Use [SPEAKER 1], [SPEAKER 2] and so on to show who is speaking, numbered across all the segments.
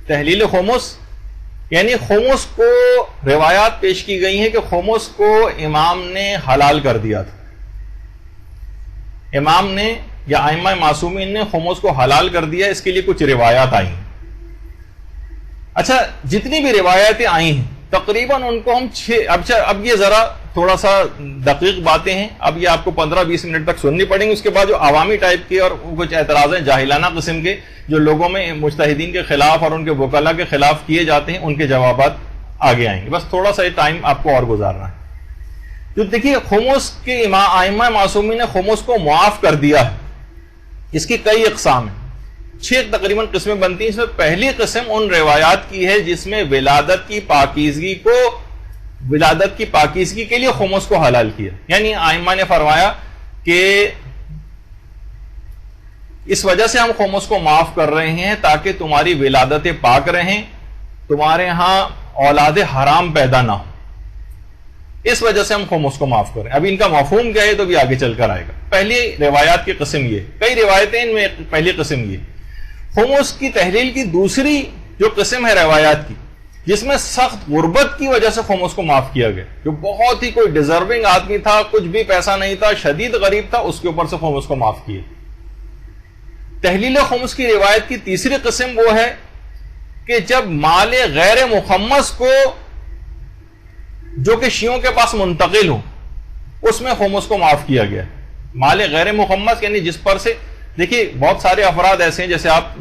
[SPEAKER 1] تحلیل خمس یعنی خمس کو روایات پیش کی گئی ہیں کہ خمس کو امام نے حلال کر دیا تھا. امام نے یا ائمہ معصومین نے خمس کو حلال کر دیا، اس کے لیے کچھ روایات آئی ہیں. اچھا جتنی بھی روایتیں آئی ہیں تقریباً ان کو ہم اب یہ ذرا تھوڑا سا دقیق باتیں ہیں، اب یہ آپ کو 15-20 منٹ تک سننی پڑیں گی. اس کے بعد جو عوامی ٹائپ کے اور کچھ اعتراض ہیں جاہلانہ قسم کے جو لوگوں میں مجتہدین کے خلاف اور ان کے وکلاء کے خلاف کیے جاتے ہیں، ان کے جوابات آگے آئیں گے. بس تھوڑا سا ٹائم آپ کو اور گزارنا ہے. جو دیکھیے خمس کے ائمہ معصومین نے خمس کو معاف کر دیا ہے. اس کی کئی اقسام ہیں، 6 تقریباً قسمیں بنتی ہیں. اس میں پہلی قسم ان روایات کی ہے جس میں ولادت کی پاکیزگی کے لیے خمس کو حلال کیا. یعنی ائمہ نے فرمایا کہ اس وجہ سے ہم خمس کو معاف کر رہے ہیں تاکہ تمہاری ولادتیں پاک رہیں، تمہارے ہاں اولاد حرام پیدا نہ ہو. اس وجہ سے ہم خمس کو معاف کریں. ابھی ان کا مفہوم کیا ہے تو بھی آگے چل کر آئے گا. پہلی روایات کی قسم یہ، کئی روایتیں ان میں پہلی قسم یہ. خمس کی تحلیل کی دوسری جو قسم ہے روایات کی جس میں سخت غربت کی وجہ سے خمس کو معاف کیا گیا، جو بہت ہی کوئی ڈیزرونگ آدمی تھا، کچھ بھی پیسہ نہیں تھا، شدید غریب تھا، اس کے اوپر سے خمس کو معاف کیا. تحلیل خمس کی روایت کی تیسری قسم وہ ہے کہ جب مال غیر مخمس کو جو کہ شیعوں کے پاس منتقل ہو اس میں خمس کو معاف کیا گیا. مال غیر مخمس یعنی جس پر سے دیکھیے بہت سارے افراد ایسے ہیں جیسے آپ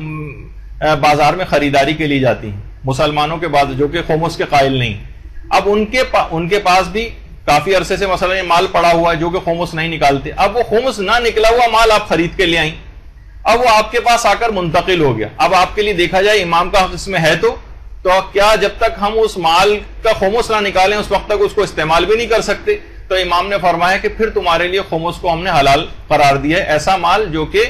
[SPEAKER 1] بازار میں خریداری کے لیے جاتی ہیں مسلمانوں کے بعد جو کہ خمس کے قائل نہیں. اب ان کے پاس بھی کافی عرصے سے مثلا یہ مال پڑا ہوا ہے جو کہ خمس نہیں نکالتے. اب وہ خمس نہ نکلا ہوا مال آپ خرید کے لے آئیں، اب وہ آپ کے پاس آ کر منتقل ہو گیا. اب آپ کے لیے دیکھا جائے امام کا حق اس میں ہے تو کیا جب تک ہم اس مال کا خمس نہ نکالیں اس وقت تک اس کو استعمال بھی نہیں کر سکتے؟ تو امام نے فرمایا کہ پھر تمہارے لیے خمس کو ہم نے حلال قرار دیا ہے. ایسا مال جو کہ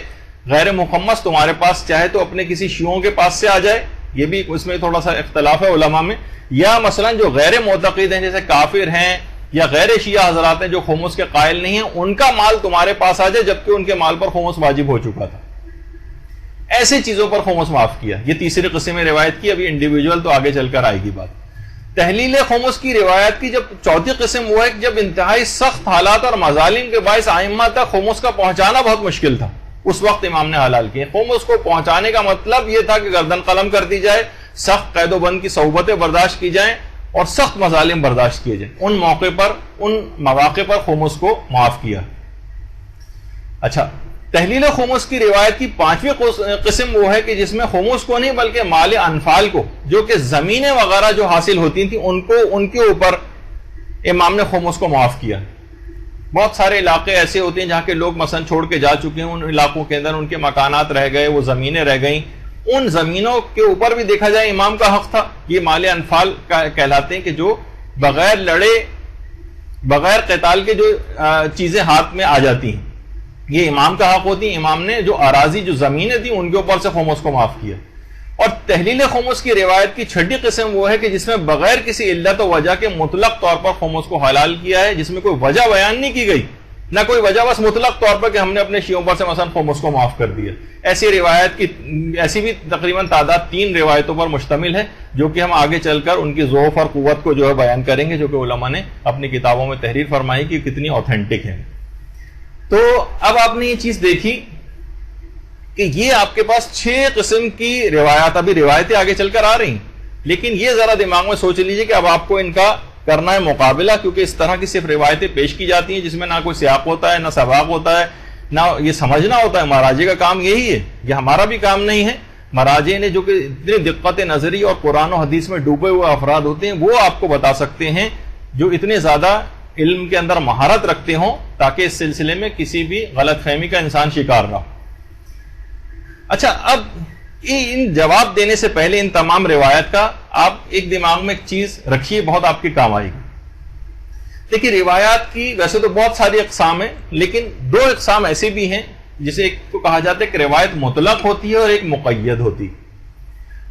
[SPEAKER 1] غیر مخمس تمہارے پاس چاہے تو اپنے کسی شیعوں کے پاس سے آ جائے، یہ بھی اس میں تھوڑا سا اختلاف ہے علماء میں، یا مثلا جو غیر معتقد ہیں جیسے کافر ہیں یا غیر شیعہ حضرات ہیں جو خمس کے قائل نہیں ہیں، ان کا مال تمہارے پاس آ جائے جبکہ ان کے مال پر خمس واجب ہو چکا تھا. ایسی چیزوں پر خمس معاف کیا. یہ تیسری قسم روایت کی. ابھی انڈیویجول تو آگے چل کر آئے گی بات. تحلیل خمس کی روایت کی جب چوتھی قسم وہ ہے کہ جب انتہائی سخت حالات اور مظالم کے باعث ائمہ تک خمس کا پہنچانا بہت مشکل تھا، اس وقت امام نے حلال کیے. خمس کو پہنچانے کا مطلب یہ تھا کہ گردن قلم کر دی جائے، سخت قید و بند کی صعوبتیں برداشت کی جائیں اور سخت مظالم برداشت کیے جائیں. ان مواقع پر خمس کو معاف کیا. اچھا تحلیل خمس کی روایت کی 5ویں قسم وہ ہے کہ جس میں خمس کو نہیں بلکہ مال انفال کو جو کہ زمینیں وغیرہ جو حاصل ہوتی تھیں ان کے اوپر امام نے خمس کو معاف کیا. بہت سارے علاقے ایسے ہوتے ہیں جہاں کے لوگ مثلا چھوڑ کے جا چکے ہیں، ان علاقوں کے اندر ان کے مکانات رہ گئے، وہ زمینیں رہ گئیں، ان زمینوں کے اوپر بھی دیکھا جائے امام کا حق تھا. یہ مال انفال کہلاتے ہیں کہ جو بغیر لڑے بغیر قتال کے جو چیزیں ہاتھ میں آ جاتی ہیں یہ امام کا حق ہوتی ہیں. امام نے جو اراضی جو زمینیں تھیں ان کے اوپر سے خمس کو معاف کیا. اور تحلیل خمس کی روایت کی 6ٹھی قسم وہ ہے کہ جس میں بغیر کسی علت و وجہ کے مطلق طور پر خمس کو حلال کیا ہے، جس میں کوئی وجہ بیان نہیں کی گئی، نہ کوئی وجہ، بس مطلق طور پر کہ ہم نے اپنے شیعوں پر سے مثلا خمس کو معاف کر دیا. ایسی بھی تقریباً تعداد 3 روایتوں پر مشتمل ہے جو کہ ہم آگے چل کر ان کی ذوف اور قوت کو جو ہے بیان کریں گے، جو کہ علماء نے اپنی کتابوں میں تحریر فرمائی کہ کتنی اوتھینٹک ہے. تو اب آپ نے یہ چیز دیکھی کہ یہ آپ کے پاس 6 قسم کی روایات، ابھی روایتیں آگے چل کر آ رہی ہیں، لیکن یہ ذرا دماغ میں سوچ لیجئے کہ اب آپ کو ان کا کرنا ہے مقابلہ، کیونکہ اس طرح کی صرف روایتیں پیش کی جاتی ہیں جس میں نہ کوئی سیاق ہوتا ہے، نہ سباق ہوتا ہے، نہ یہ سمجھنا ہوتا ہے. مراجع کا کام یہی ہے، یہ ہمارا بھی کام نہیں ہے. مراجع نے جو کہ اتنی دقت نظری اور قرآن و حدیث میں ڈوبے ہوئے افراد ہوتے ہیں وہ آپ کو بتا سکتے ہیں جو اتنے زیادہ علم کے اندر مہارت رکھتے ہوں تاکہ اس سلسلے میں کسی بھی غلط فہمی کا انسان شکار نہ ہو. اچھا اب ان جواب دینے سے پہلے ان تمام روایت کا آپ ایک دماغ میں ایک چیز رکھیے، بہت آپ کے کام آئے گی. دیکھیے روایات کی ویسے تو بہت ساری اقسام ہیں، لیکن 2 اقسام ایسے بھی ہیں جسے ایک کو کہا جاتا ہے کہ روایت مطلق ہوتی ہے اور ایک مقید ہوتی ہے.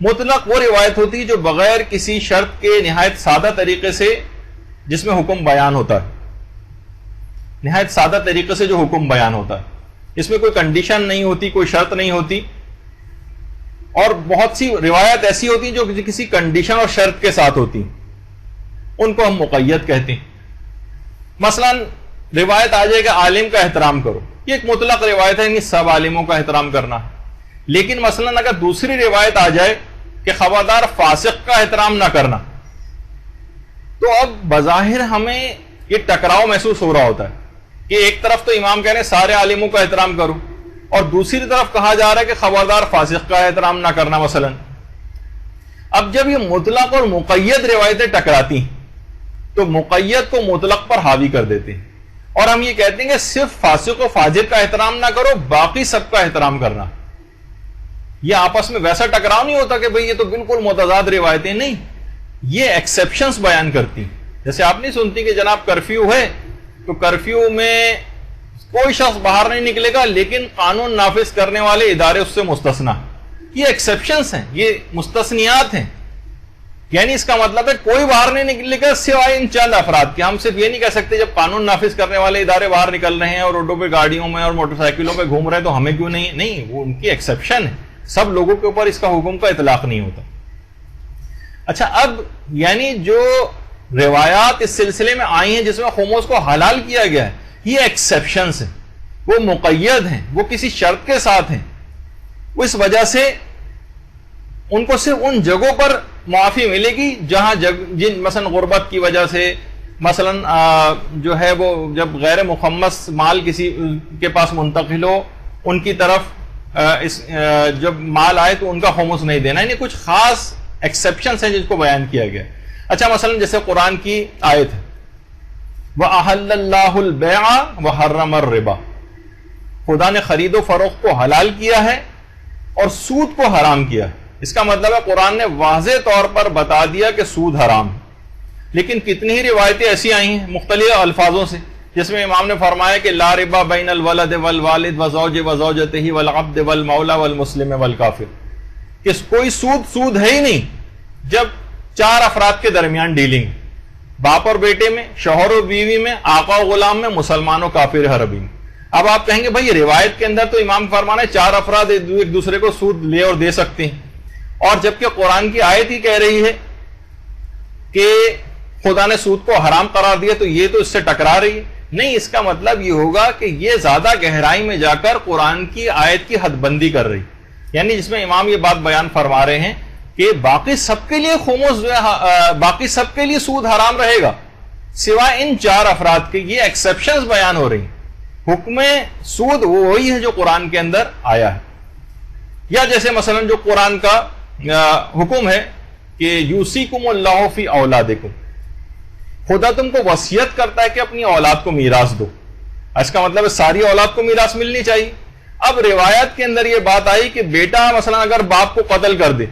[SPEAKER 1] مطلق وہ روایت ہوتی ہے جو بغیر کسی شرط کے نہایت سادہ طریقے سے جس میں حکم بیان ہوتا ہے، نہایت سادہ طریقے سے جو حکم بیان ہوتا ہے، اس میں کوئی کنڈیشن نہیں ہوتی، کوئی شرط نہیں ہوتی، اور بہت سی روایت ایسی ہوتی ہیں جو کسی کنڈیشن اور شرط کے ساتھ ہوتی ہیں، ان کو ہم مقید کہتے ہیں۔ مثلا روایت آ جائے کہ عالم کا احترام کرو، یہ ایک مطلق روایت ہے، یعنی سب عالموں کا احترام کرنا ہے۔ لیکن مثلا اگر دوسری روایت آ جائے کہ خبردار فاسق کا احترام نہ کرنا، تو اب بظاہر ہمیں یہ ٹکراؤ محسوس ہو رہا ہوتا ہے کہ ایک طرف تو امام کہہ رہے ہیں سارے عالموں کا احترام کرو، اور دوسری طرف کہا جا رہا ہے کہ خبردار فاسق کا احترام نہ کرنا مثلا۔ اب جب یہ مطلق اور مقید روایتیں ٹکراتی ہیں تو مقید کو مطلق پر حاوی کر دیتے ہیں، اور ہم یہ کہتے ہیں کہ صرف فاسق و فاجر کا احترام نہ کرو، باقی سب کا احترام کرنا۔ یہ آپس میں ویسا ٹکراؤ نہیں ہوتا کہ بھئی یہ تو بالکل متضاد روایتیں، نہیں، یہ ایکسیپشنز بیان کرتی۔ جیسے آپ نہیں سنتی کہ جناب کرفیو ہے تو کرفیو میں کوئی شخص باہر نہیں نکلے گا، لیکن قانون نافذ کرنے والے ادارے اس سے مستثنا۔ یہ ایکسیپشنز ہیں، یہ مستثنیات ہیں، یعنی اس کا مطلب ہے کوئی باہر نہیں نکلے گا سوائے ان چند افراد کے۔ ہم صرف یہ نہیں کہہ سکتے جب قانون نافذ کرنے والے ادارے باہر نکل رہے ہیں اور روڈوں پہ گاڑیوں میں اور موٹر سائیکلوں پہ گھوم رہے ہیں تو ہمیں کیوں نہیں؟ نہیں، وہ ان کی ایکسیپشن ہے، سب لوگوں کے اوپر اس کا حکم کا اطلاق نہیں ہوتا۔ اچھا، اب یعنی جو روایات اس سلسلے میں آئی ہیں جس میں خموس کو حلال کیا گیا ہے، یہ ایکسیپشنز ہیں، وہ مقید ہیں، وہ کسی شرط کے ساتھ ہیں، وہ اس وجہ سے ان کو صرف ان جگہوں پر معافی ملے گی جہاں جن مثلا غربت کی وجہ سے، مثلا جو ہے وہ جب غیر مخمس مال کسی کے پاس منتقل ہو، ان کی طرف جب مال آئے تو ان کا خمس نہیں دینا، یعنی کچھ خاص ایکسیپشنز ہیں جس کو بیان کیا گیا۔ اچھا، مثلا جیسے قرآن کی آیت ہے وَأَحَلَّ اللَّهُ الْبَيْعَ وَحَرَّمَ الرِّبَا، خدا نے خرید و فروخت کو حلال کیا ہے اور سود کو حرام کیا ہے۔ اس کا مطلب ہے قرآن نے واضح طور پر بتا دیا کہ سود حرام ہے۔ لیکن کتنی ہی روایتیں ایسی آئی ہیں مختلف الفاظوں سے جس میں امام نے فرمایا کہ لا ربا بین الولد والوالد وزوج وزوجتہ والعبد والمولا والمسلم والکافر، کہ کوئی سود ہے ہی نہیں جب چار افراد کے درمیان ڈیلنگ، باپ اور بیٹے میں، شوہر اور بیوی میں، آقا و غلام میں، مسلمان و کافر حربی میں۔ اب آپ کہیں گے بھائی روایت کے اندر تو امام فرمانا ہے چار افراد ایک دوسرے کو سود لے اور دے سکتے ہیں، اور جبکہ قرآن کی آیت ہی کہہ رہی ہے کہ خدا نے سود کو حرام قرار دیا، تو یہ تو اس سے ٹکرا رہی ہے۔ نہیں، اس کا مطلب یہ ہوگا کہ یہ زیادہ گہرائی میں جا کر قرآن کی آیت کی حد بندی کر رہی، یعنی جس میں امام یہ بات بیان فرما رہے ہیں کہ باقی سب کے لیے خمس جو ہے، باقی سب کے لیے سود حرام رہے گا سوائے ان چار افراد کے۔ یہ ایکسیپشنز بیان ہو رہی ہیں، حکم سود وہی ہے جو قرآن کے اندر آیا ہے۔ یا جیسے مثلا جو قرآن کا حکم ہے کہ یوصیکم اللہ فی اولادکم، خدا تم کو وصیت کرتا ہے کہ اپنی اولاد کو میراث دو۔ اس کا مطلب ہے ساری اولاد کو میراث ملنی چاہیے۔ اب روایت کے اندر یہ بات آئی کہ بیٹا مثلا اگر باپ کو قتل کر دے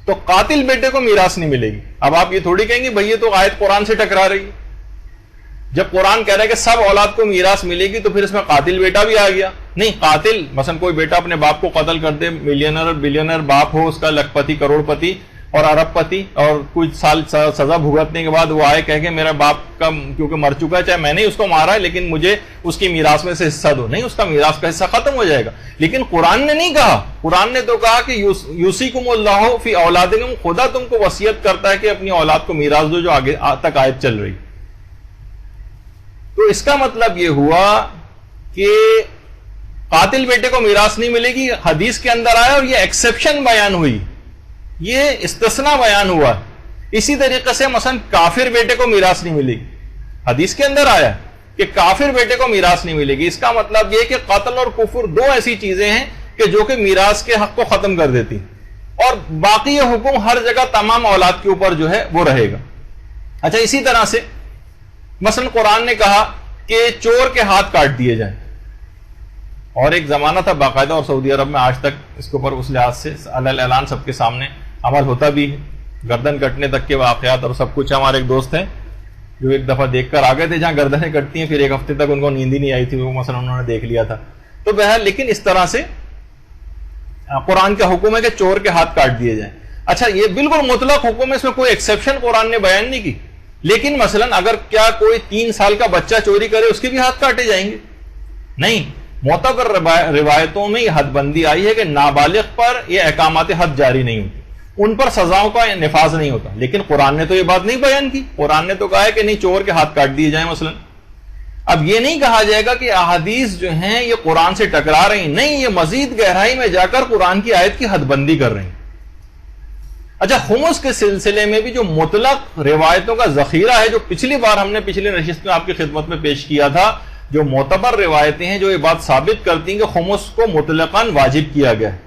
[SPEAKER 1] تو قاتل بیٹے کو میراث نہیں ملے گی۔ اب آپ یہ تھوڑی کہیں گے بھئی یہ تو آیت قرآن سے ٹکرا رہی ہے، جب قرآن کہہ رہا ہے کہ سب اولاد کو میراث ملے گی تو پھر اس میں قاتل بیٹا بھی آ گیا؟ نہیں، قاتل مثلا کوئی بیٹا اپنے باپ کو قتل کر دے، ملینر بلینر باپ ہو، اس کا لکھ پتی کروڑ پتی اور ارب پتی، اور کچھ سال سزا بھگتنے کے بعد وہ آئے کہہ کہ میرا باپ کا کیونکہ مر چکا ہے، چاہے میں نے اس کو مارا ہے لیکن مجھے اس کی میراث میں سے حصہ دو، نہیں، اس کا میراث کا حصہ ختم ہو جائے گا۔ لیکن قرآن نے نہیں کہا، قرآن نے تو کہا کہ یوصیکم اللہ فی اولادکم، خدا تم کو وصیت کرتا ہے کہ اپنی اولاد کو میراث دو، جو آگے تک آیت چل رہی۔ تو اس کا مطلب یہ ہوا کہ قاتل بیٹے کو میراث نہیں ملے گی، حدیث کے اندر آیا، اور یہ ایکسیپشن بیان ہوئی، یہ استثناء بیان ہوا۔ اسی طریقے سے مثلا کافر بیٹے کو میراث نہیں ملے گی، حدیث کے اندر آیا کہ کافر بیٹے کو میراث نہیں ملے گی۔ اس کا مطلب یہ کہ قتل اور کفر دو ایسی چیزیں ہیں کہ جو کہ میراث کے حق کو ختم کر دیتی، اور باقی یہ حکم ہر جگہ تمام اولاد کے اوپر جو ہے وہ رہے گا۔ اچھا، اسی طرح سے مثلا قرآن نے کہا کہ چور کے ہاتھ کاٹ دیے جائیں، اور ایک زمانہ تھا باقاعدہ، اور سعودی عرب میں آج تک اس کے اوپر اس لحاظ سے علیہ اعلان سب کے سامنے عمل ہوتا بھی ہے، گردن کٹنے تک کے واقعات اور سب کچھ۔ ہمارے ایک دوست ہیں جو ایک دفعہ دیکھ کر آ گئے تھے جہاں گردنیں کٹتی ہیں، پھر ایک ہفتے تک ان کو نیند ہی نہیں آئی تھی، وہ مثلا انہوں نے دیکھ لیا تھا۔ تو بہرحال لیکن اس طرح سے قرآن کا حکم ہے کہ چور کے ہاتھ کاٹ دیے جائیں۔ اچھا، یہ بالکل مطلق حکم ہے، اس میں کوئی ایکسیپشن قرآن نے بیان نہیں کی، لیکن مثلا اگر کیا کوئی 3 سال کا بچہ چوری کرے اس کے بھی ہاتھ کاٹے جائیں گے؟ نہیں، معتبر روایتوں میں یہ حد بندی آئی ہے کہ نابالغ پر یہ احکامات حد جاری نہیں ہوتی، ان پر سزاؤں کا نفاذ نہیں ہوتا. لیکن قرآن نے تو یہ بات نہیں بیان کی. قرآن نے تو کہا ہے کہ نہیں چور کے ہاتھ کاٹ دیے جائیں مثلا. اب یہ نہیں کہا جائے گا کہ احادیث جو ہیں یہ قرآن سے ٹکرا رہی ہیں، نہیں، یہ مزید گہرائی میں جا کر قرآن کی آیت کی حد بندی کر رہے ہیں. اچھا، خمس کے سلسلے میں بھی جو مطلق روایتوں کا ذخیرہ ہے، جو پچھلی بار ہم نے پچھلی نشست میں آپ کی خدمت میں پیش کیا تھا، جو معتبر روایتیں ہیں جو یہ بات ثابت کرتی ہیں کہ خمس کو مطلقاً واجب کیا گیا ہے.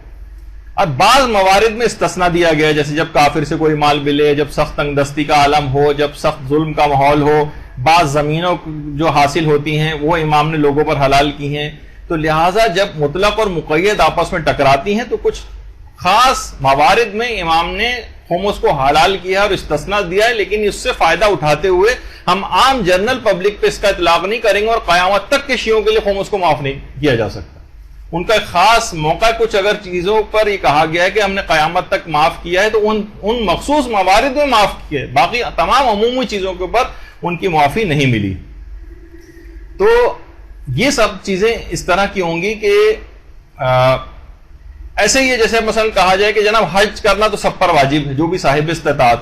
[SPEAKER 1] اب بعض موارد میں استثناء دیا گیا ہے، جیسے جب کافر سے کوئی مال ملے، جب سخت تنگ دستی کا عالم ہو، جب سخت ظلم کا ماحول ہو، بعض زمینوں جو حاصل ہوتی ہیں وہ امام نے لوگوں پر حلال کی ہیں. تو لہٰذا جب مطلق اور مقید آپس میں ٹکراتی ہیں تو کچھ خاص موارد میں امام نے خمس کو حلال کیا اور استثناء دیا ہے، لیکن اس سے فائدہ اٹھاتے ہوئے ہم عام جنرل پبلک پہ اس کا اطلاق نہیں کریں گے، اور قیامت تک کے شیعوں کے لیے خمس کو معاف نہیں کیا جا سکتا. ان کا ایک خاص موقع، کچھ اگر چیزوں پر یہ کہا گیا ہے کہ ہم نے قیامت تک معاف کیا ہے تو ان مخصوص موارد میں معاف کیا ہے، باقی تمام عمومی چیزوں کے اوپر ان کی معافی نہیں ملی. تو یہ سب چیزیں اس طرح کی ہوں گی کہ ایسے ہی جیسے مثلا کہا جائے کہ جناب حج کرنا تو سب پر واجب ہے جو بھی صاحب استطاعت،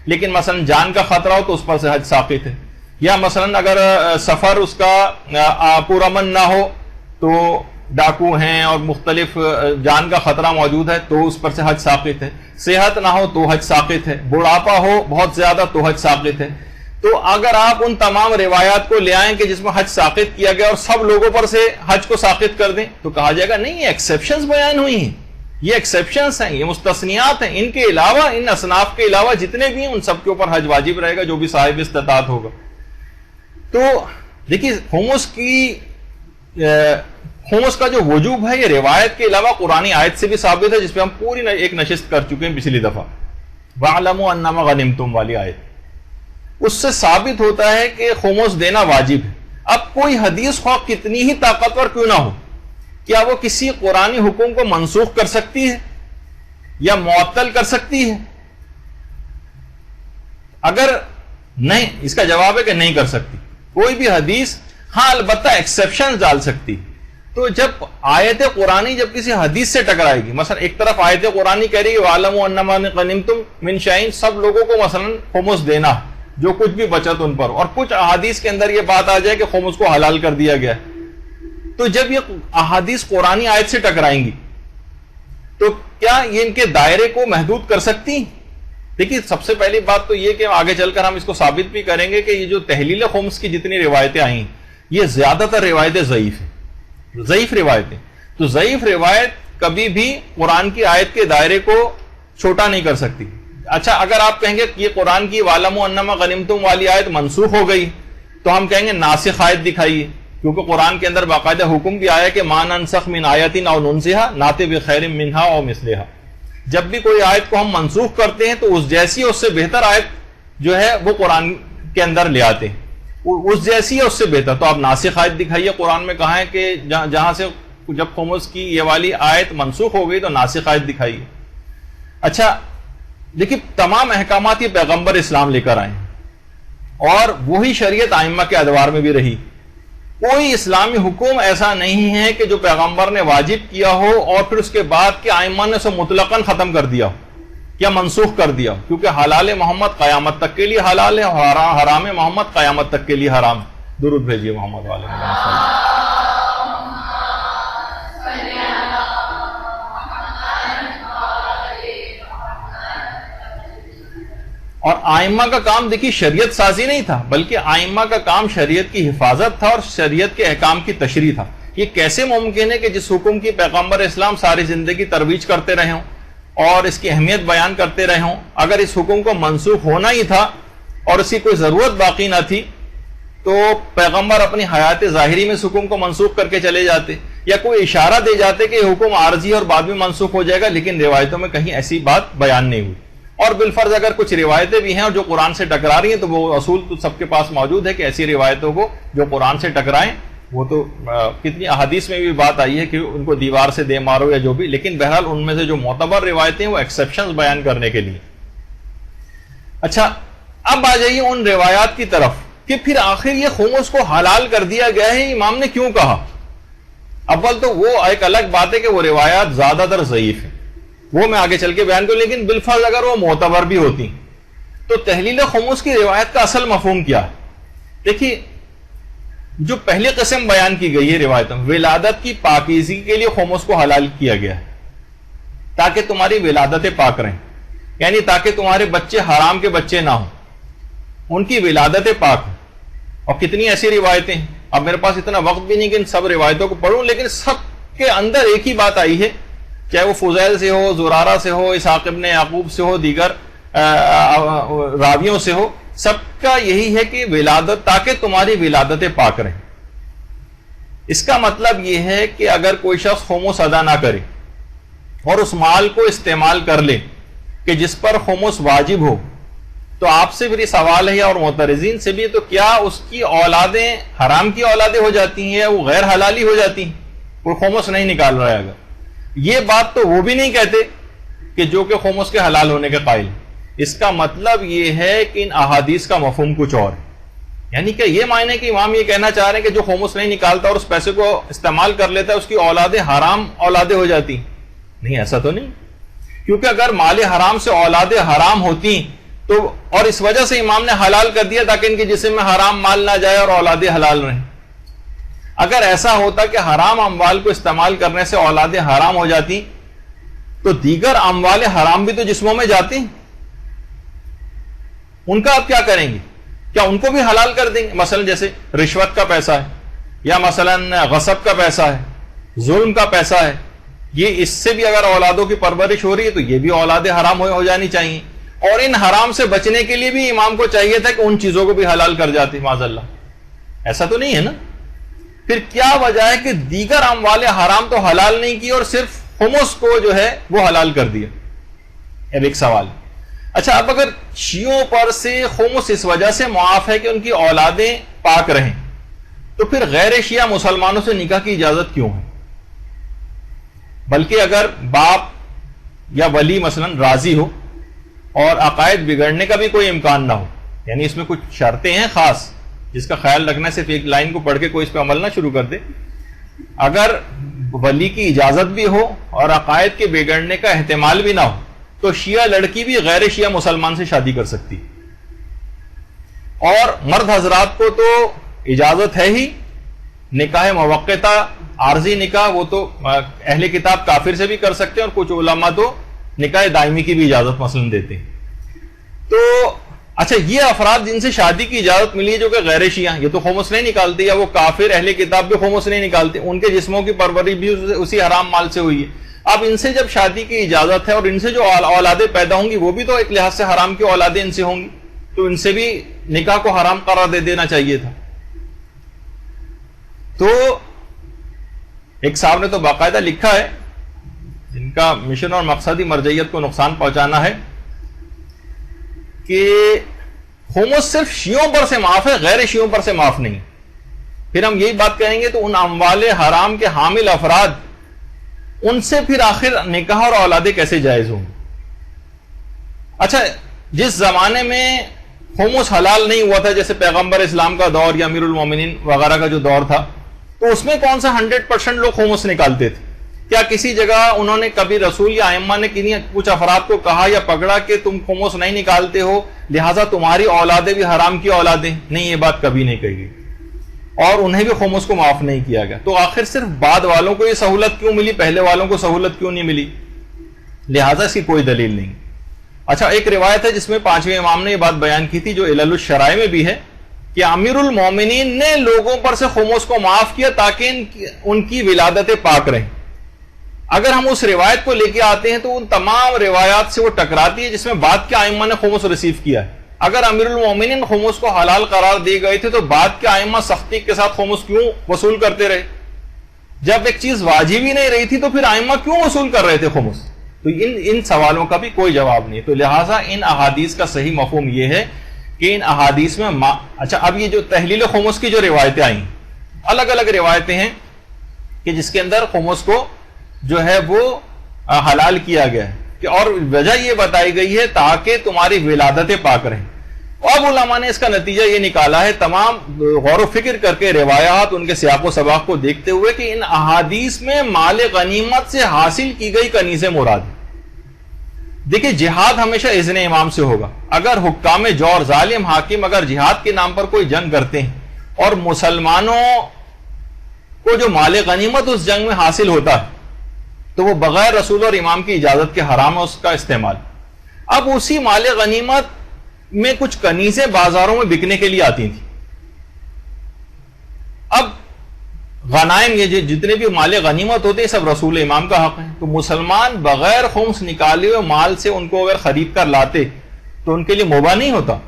[SPEAKER 1] لیکن مثلا جان کا خطرہ ہو تو اس پر سے حج ساقط ہے، یا مثلا اگر سفر اس کا پرامن نہ ہو تو ڈاکو ہیں اور مختلف جان کا خطرہ موجود ہے تو اس پر سے حج ساقط ہے، صحت نہ ہو تو حج ساقط ہے، بڑھاپا ہو بہت زیادہ تو حج ساقط ہے. تو اگر آپ ان تمام روایات کو لے آئیں کہ جس میں حج ساقط کیا گیا اور سب لوگوں پر سے حج کو ساقط کر دیں تو کہا جائے گا نہیں، یہ ایکسیپشنز بیان ہوئی ہیں، یہ ایکسیپشنز ہیں، یہ مستثنیات ہیں، ان کے علاوہ، ان اصناف کے علاوہ جتنے بھی ہیں ان سب کے اوپر حج واجب رہے گا جو بھی صاحب استطاعت ہوگا. تو دیکھیے خمس کا جو وجوب ہے یہ روایت کے علاوہ قرآنی آیت سے بھی ثابت ہے، جس پہ ہم پوری ایک نشست کر چکے ہیں پچھلی دفعہ، وَاعْلَمُوا أَنَّمَا غَنِمْتُمْ والی آیت. اس سے ثابت ہوتا ہے کہ خمس دینا واجب ہے. اب کوئی حدیث خواہ کتنی ہی طاقتور کیوں نہ ہو، کیا وہ کسی قرآنی حکم کو منسوخ کر سکتی ہے یا معطل کر سکتی ہے؟ اگر نہیں، اس کا جواب ہے کہ نہیں کر سکتی کوئی بھی حدیث. ہاں البتہ ایکسیپشن ڈال سکتی. تو جب آیت قرآنی جب کسی حدیث سے ٹکرائے گی، مثلا ایک طرف آیت قرآنی کہہ رہی ہے وَاعْلَمُوا أَنَّمَا غَنِمْتُم مِّن شَيْءٍ، سب لوگوں کو مثلا خمس دینا جو کچھ بھی بچت ان پر، اور کچھ احادیث کے اندر یہ بات آ جائے کہ خمس کو حلال کر دیا گیا، تو جب یہ احادیث قرآنی آیت سے ٹکرائیں گی تو کیا یہ ان کے دائرے کو محدود کر سکتی؟ دیکھیے سب سے پہلی بات تو یہ کہ آگے چل کر ہم اس کو ثابت بھی کریں گے کہ یہ جو تحلیل خمس کی جتنی روایتیں آئیں یہ زیادہ تر روایتیں ضعیف ہیں، ضعیف روایتیں. تو ضعیف روایت کبھی بھی قرآن کی آیت کے دائرے کو چھوٹا نہیں کر سکتی. اچھا، اگر آپ کہیں گے کہ یہ قرآن کی وَاعْلَمُوا أَنَّمَا غَنِمْتُم والی آیت منسوخ ہو گئی تو ہم کہیں گے ناسخ آیت دکھائیے، کیونکہ قرآن کے اندر باقاعدہ حکم بھی آیا کہ مَا نَنسَخْ مِنْ آیَةٍ أَوْ نُنْسِهَا نَأْتِ بِخَيْرٍ مِنْهَا أَوْ مِثْلِهَا. جب بھی کوئی آیت کو ہم منسوخ کرتے ہیں تو اس جیسی اس سے بہتر آیت جو ہے وہ قرآن کے اندر لے آتے ہیں، اس جیسی ہے اس سے بہتر. تو آپ ناسخ آیت دکھائیے، قرآن میں کہا ہے کہ جہاں سے جب خمس کی یہ والی آیت منسوخ ہو گئی تو ناسخ آیت دکھائیے. اچھا دیکھیے تمام احکامات یہ پیغمبر اسلام لے کر آئے ہیں اور وہی شریعت ائمہ کے ادوار میں بھی رہی. کوئی اسلامی حکم ایسا نہیں ہے کہ جو پیغمبر نے واجب کیا ہو اور پھر اس کے بعد کے ائمہ نے اسے مطلقاً ختم کر دیا ہو یا منسوخ کر دیا ہو، کیونکہ حلال محمد قیامت تک کے لیے حلال ہے، حرام محمد قیامت تک کے لیے حرام. درود بھیجیے محمد والے محمد. اور آئمہ کا کام دیکھیے شریعت سازی نہیں تھا، بلکہ آئمہ کا کام شریعت کی حفاظت تھا اور شریعت کے احکام کی تشریح تھا. یہ کیسے ممکن ہے کہ جس حکم کی پیغمبر اسلام ساری زندگی ترویج کرتے رہے ہوں اور اس کی اہمیت بیان کرتے رہے ہوں، اگر اس حکم کو منسوخ ہونا ہی تھا اور اس کی کوئی ضرورت باقی نہ تھی تو پیغمبر اپنی حیات ظاہری میں اس حکم کو منسوخ کر کے چلے جاتے یا کوئی اشارہ دے جاتے کہ یہ حکم عارضی اور بعد میں منسوخ ہو جائے گا، لیکن روایتوں میں کہیں ایسی بات بیان نہیں ہوئی. اور بالفرض اگر کچھ روایتیں بھی ہیں اور جو قرآن سے ٹکرا رہی ہیں تو وہ اصول تو سب کے پاس موجود ہے کہ ایسی روایتوں کو جو قرآن سے ٹکرائیں، وہ تو کتنی احادیث میں بھی بات آئی ہے کہ ان کو دیوار سے دے مارو یا جو بھی، لیکن بہرحال ان میں سے جو معتبر روایتیں وہ ایکسیپشنز بیان کرنے کے لیے. اچھا اب آ جائیے ان روایات کی طرف کہ پھر آخر یہ خمس کو حلال کر دیا گیا ہے، امام نے کیوں کہا؟ اول تو وہ ایک الگ بات ہے کہ وہ روایات زیادہ تر ضعیف ہیں، وہ میں آگے چل کے بیان کروں، لیکن بالفرض اگر وہ معتبر بھی ہوتی تو تحلیل خمس کی روایت کا اصل مفہوم کیا ہے؟ دیکھیے، جو پہلی قسم بیان کی گئی ہے روایتوں، ولادت کی پاکیزگی کے لیے خمس کو حلال کیا گیا ہے تاکہ تمہاری ولادتیں پاک رہیں، یعنی تاکہ تمہارے بچے حرام کے بچے نہ ہوں، ان کی ولادتیں پاک ہوں۔ اور کتنی ایسی روایتیں ہیں، اب میرے پاس اتنا وقت بھی نہیں کہ ان سب روایتوں کو پڑھوں، لیکن سب کے اندر ایک ہی بات آئی ہے، چاہے وہ فضیل سے ہو، زرارہ سے ہو، اسحاق ابن یعقوب سے ہو، دیگر راویوں سے ہو، سب کا یہی ہے کہ ولادت، تاکہ تمہاری ولادتیں پاک رہیں۔ اس کا مطلب یہ ہے کہ اگر کوئی شخص خمس ادا نہ کرے اور اس مال کو استعمال کر لے کہ جس پر خمس واجب ہو، تو آپ سے بھی سوال ہے اور معترضین سے بھی، تو کیا اس کی اولادیں حرام کی اولادیں ہو جاتی ہیں یا وہ غیر حلالی ہو جاتی ہیں؟ کوئی خمس نہیں نکال رہا ہے اگر، یہ بات تو وہ بھی نہیں کہتے کہ جو کہ خمس کے حلال ہونے کے قائل۔ اس کا مطلب یہ ہے کہ ان احادیث کا مفہوم کچھ اور ہے، یعنی کہ یہ معنی کہ امام یہ کہنا چاہ رہے ہیں کہ جو خمس نہیں نکالتا اور اس پیسے کو استعمال کر لیتا ہے اس کی اولادیں حرام اولادیں ہو جاتی ہیں؟ نہیں، ایسا تو نہیں، کیونکہ اگر مال حرام سے اولادیں حرام ہوتی تو، اور اس وجہ سے امام نے حلال کر دیا تاکہ ان کے جسم میں حرام مال نہ جائے اور اولادیں حلال رہیں۔ اگر ایسا ہوتا کہ حرام اموال کو استعمال کرنے سے اولادیں حرام ہو جاتی تو دیگر اموال حرام بھی تو جسموں میں جاتی ہیں، ان کا آپ کیا کریں گے؟ کیا ان کو بھی حلال کر دیں گے؟ مثلا جیسے رشوت کا پیسہ ہے، یا مثلا غصب کا پیسہ ہے، ظلم کا پیسہ ہے، یہ اس سے بھی اگر اولادوں کی پرورش ہو رہی ہے تو یہ بھی اولادیں حرام ہو جانی چاہیے، اور ان حرام سے بچنے کے لیے بھی امام کو چاہیے تھا کہ ان چیزوں کو بھی حلال کر جاتے، معاذ اللہ۔ ایسا تو نہیں ہے نا؟ پھر کیا وجہ ہے کہ دیگر اموال حرام تو حلال نہیں کی اور صرف خمس کو جو ہے وہ حلال کر دیا؟ اب ایک سوال، اچھا اب اگر شیعوں پر سے خمس اس وجہ سے معاف ہے کہ ان کی اولادیں پاک رہیں، تو پھر غیر شیعہ مسلمانوں سے نکاح کی اجازت کیوں ہے؟ بلکہ اگر باپ یا ولی مثلا راضی ہو اور عقائد بگڑنے کا بھی کوئی امکان نہ ہو، یعنی اس میں کچھ شرطیں ہیں خاص جس کا خیال رکھنا، صرف ایک لائن کو پڑھ کے کوئی اس پہ عمل نہ شروع کر دے، اگر ولی کی اجازت بھی ہو اور عقائد کے بگڑنے کا احتمال بھی نہ ہو تو شیعہ لڑکی بھی غیر شیعہ مسلمان سے شادی کر سکتی، اور مرد حضرات کو تو اجازت ہے ہی، نکاح موقتہ عارضی نکاح وہ تو اہل کتاب کافر سے بھی کر سکتے ہیں، اور کچھ علماء تو نکاح دائمی کی بھی اجازت مثلا دیتے ہیں۔ تو اچھا، یہ افراد جن سے شادی کی اجازت ملی ہے جو کہ غیر شیعہ، یہ تو خمس نہیں نکالتے، یا وہ کافر اہل کتاب بھی خمس نہیں نکالتے، ان کے جسموں کی پرورش بھی اسی حرام مال سے ہوئی ہے۔ اب ان سے جب شادی کی اجازت ہے اور ان سے جو اولادیں پیدا ہوں گی وہ بھی تو ایک لحاظ سے حرام کی اولادیں ان سے ہوں گی، تو ان سے بھی نکاح کو حرام قرار دے دینا چاہیے تھا۔ تو ایک صاحب نے تو باقاعدہ لکھا ہے، جن کا مشن اور مقصدی مرجعیت کو نقصان پہنچانا ہے، کہ خمس صرف شیعوں پر سے معاف ہے، غیر شیعوں پر سے معاف نہیں۔ پھر ہم یہی بات کہیں گے تو ان اموال حرام کے حامل افراد، ان سے پھر آخر نکاح اور اولادیں کیسے جائز ہوں؟ اچھا، جس زمانے میں خمس حلال نہیں ہوا تھا، جیسے پیغمبر اسلام کا دور یا امیر المومنین وغیرہ کا جو دور تھا، تو اس میں کون سا 100% لوگ خمس نکالتے تھے؟ کیا کسی جگہ انہوں نے کبھی رسول یا ائمہ نے کچھ افراد کو کہا یا پکڑا کہ تم خمس نہیں نکالتے ہو لہٰذا تمہاری اولادیں بھی حرام کی اولادیں؟ نہیں، یہ بات کبھی نہیں کہی گئی، اور انہیں بھی خمس کو معاف نہیں کیا گیا۔ تو آخر صرف بعد والوں کو یہ سہولت کیوں ملی، پہلے والوں کو سہولت کیوں نہیں ملی؟ لہٰذا اس کی کوئی دلیل نہیں۔ اچھا، ایک روایت ہے جس میں 5ویں امام نے یہ بات بیان کی تھی، جو علل الشرائع میں بھی ہے، کہ امیر المومنین نے لوگوں پر سے خمس کو معاف کیا تاکہ ان کی ولادتیں پاک رہیں۔ اگر ہم اس روایت کو لے کے آتے ہیں تو ان تمام روایات سے وہ ٹکراتی ہے جس میں بعد کے ائمہ نے خمس ریسیو کیا ہے۔ اگر امیر المومنین خمس کو حلال قرار دیے گئے تھے تو بعد کے ائمہ سختی کے ساتھ خمس کیوں وصول کرتے رہے؟ جب ایک چیز واجب ہی نہیں رہی تھی تو پھر ائمہ کیوں وصول کر رہے تھے خمس؟ تو ان سوالوں کا بھی کوئی جواب نہیں۔ تو لہٰذا ان احادیث کا صحیح مفہوم یہ ہے کہ ان احادیث میں اچھا، اب یہ جو تحلیل خمس کی جو روایتیں آئیں، الگ الگ روایتیں ہیں کہ جس کے اندر خمس کو جو ہے وہ حلال کیا گیا ہے، کہ اور وجہ یہ بتائی گئی ہے تاکہ تمہاری ولادتیں پاک رہیں۔ اب علماء نے اس کا نتیجہ یہ نکالا ہے تمام غور و فکر کر کے روایات ان کے سیاق و سباق کو دیکھتے ہوئے کہ ان احادیث میں مال غنیمت سے حاصل کی گئی کنیزیں مراد ہیں۔ دیکھیں جہاد ہمیشہ اذن امام سے ہوگا۔ اگر حکام جور ظالم حاکم اگر جہاد کے نام پر کوئی جنگ کرتے ہیں اور مسلمانوں کو جو مال غنیمت اس جنگ میں حاصل ہوتا ہے تو وہ بغیر رسول اور امام کی اجازت کے حرام ہے اس کا استعمال۔ اب اسی مال غنیمت میں کچھ کنیزیں بازاروں میں بکنے کے لیے آتی تھیں۔ اب غنائم یہ جتنے بھی مال غنیمت ہوتے ہیں سب رسول امام کا حق ہے، تو مسلمان بغیر خمس نکالے ہوئے مال سے ان کو اگر خرید کر لاتے تو ان کے لیے مباح نہیں ہوتا،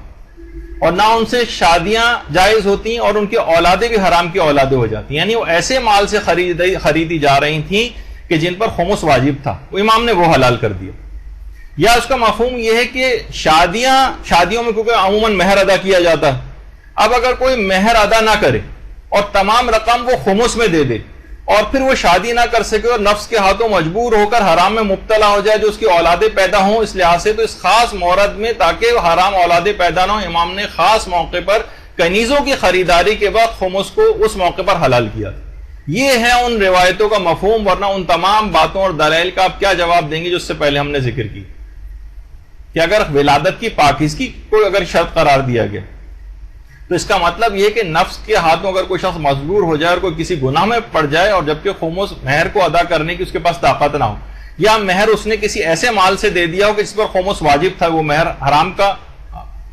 [SPEAKER 1] اور نہ ان سے شادیاں جائز ہوتی ہیں اور ان کی اولادیں بھی حرام کی اولادیں ہو جاتی ہیں، یعنی وہ ایسے مال سے خریدی جا رہی تھیں کہ جن پر خمس واجب تھا، وہ امام نے وہ حلال کر دیا۔ یا اس کا مفہوم یہ ہے کہ شادیوں میں کیونکہ عموماً مہر ادا کیا جاتا ہے، اب اگر کوئی مہر ادا نہ کرے اور تمام رقم وہ خمس میں دے دے اور پھر وہ شادی نہ کر سکے اور نفس کے ہاتھوں مجبور ہو کر حرام میں مبتلا ہو جائے جو اس کی اولادیں پیدا ہوں اس لحاظ سے، تو اس خاص مورد میں تاکہ حرام اولادیں پیدا نہ ہوں امام نے خاص موقع پر کنیزوں کی خریداری کے وقت خمس کو اس موقع پر حلال کیا تھا۔ یہ ہے ان روایتوں کا مفہوم، ورنہ ان تمام باتوں اور دلائل کا آپ کیا جواب دیں گے جو اس سے پہلے ہم نے ذکر کی کہ اگر ولادت کی پاکیزگی کو اگر شرط قرار دیا گیا تو اس کا مطلب یہ کہ نفس کے ہاتھوں اگر کوئی شخص مجبور ہو جائے اور کوئی کسی گناہ میں پڑ جائے اور جبکہ خمس مہر کو ادا کرنے کی اس کے پاس طاقت نہ ہو، یا مہر اس نے کسی ایسے مال سے دے دیا ہو کہ جس پر خمس واجب تھا، وہ مہر حرام کا